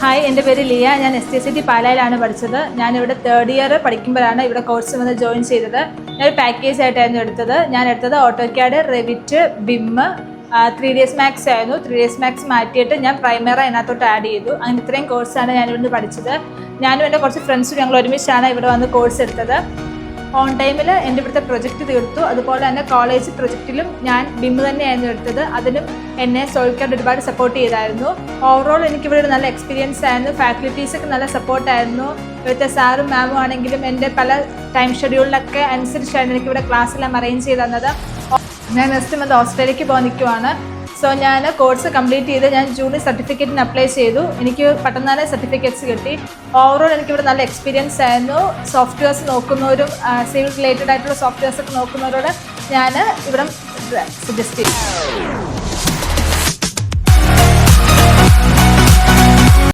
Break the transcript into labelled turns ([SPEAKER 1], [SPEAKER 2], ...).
[SPEAKER 1] Hi, എൻ്റെ പേര് ലിയ. ഞാൻ STCT പാലായിലാണ് പഠിച്ചത്. ഞാനിവിടെ തേർഡ് ഇയർ പഠിക്കുമ്പോഴാണ് ഇവിടെ കോഴ്സ് വന്ന് ജോയിൻ ചെയ്തത്. ഞാനൊരു പാക്കേജ് ആയിട്ടായിരുന്നു എടുത്തത്. ഞാൻ എടുത്തത് AutoCAD, Revit, BIM, 3ds Max ആയിരുന്നു. 3ds Max മാറ്റിയിട്ട് ഞാൻ പ്രൈമറ അതിനകത്തോട്ട് ആഡ് ചെയ്തു. അങ്ങനെ ഇത്രയും കോഴ്സാണ് ഞാനിവിടുന്ന് പഠിച്ചത്. ഞാനും എൻ്റെ കുറച്ച് ഫ്രണ്ട്സും ഞങ്ങൾ ഒരുമിച്ചാണ് ഇവിടെ വന്ന് കോഴ്സ് എടുത്തത്. ഓൺ ടൈമിൽ എൻ്റെ ഇവിടുത്തെ പ്രൊജക്റ്റ് തീർത്തു. അതുപോലെ തന്നെ കോളേജ് പ്രൊജക്റ്റിലും ഞാൻ BIM തന്നെയായിരുന്നു എടുത്തത്. അതിനും എന്നെ സോൾക്കാർഡ് ഒരുപാട് സപ്പോർട്ട് ചെയ്തായിരുന്നു. ഓവറോൾ എനിക്കിവിടെ ഒരു നല്ല എക്സ്പീരിയൻസ് ആയിരുന്നു. ഫാക്കൽറ്റീസൊക്കെ നല്ല സപ്പോർട്ടായിരുന്നു. ഇവിടുത്തെ സാറും മാമും ആണെങ്കിലും എൻ്റെ പല ടൈം ഷെഡ്യൂളിലൊക്കെ അനുസരിച്ചായിരുന്നു എനിക്കിവിടെ ക്ലാസ്സെല്ലാം അറേഞ്ച് ചെയ്ത് തന്നത്. ഞാൻ നെക്സ്റ്റ് മന്ത് ഓസ്ട്രേലിയക്ക് പോകാൻ നിൽക്കുവാണ്. സോ ഞാൻ കോഴ്സ് കംപ്ലീറ്റ് ചെയ്ത് ഞാൻ ജൂണിൽ സർട്ടിഫിക്കറ്റിന് അപ്ലൈ ചെയ്തു. എനിക്ക് പെട്ടെന്ന് തന്നെ സർട്ടിഫിക്കറ്റ്സ് കിട്ടി. ഓവറോൾ എനിക്കിവിടെ നല്ല എക്സ്പീരിയൻസ് ആയിരുന്നു. സോഫ്റ്റ്വെയർസ് നോക്കുന്നവരും സിവിൽ റിലേറ്റഡ് ആയിട്ടുള്ള സോഫ്റ്റ്വെയർസ് ഒക്കെ നോക്കുന്നവരോട് ഞാൻ ഇവിടെ സജസ്റ്റ് ചെയ്യും.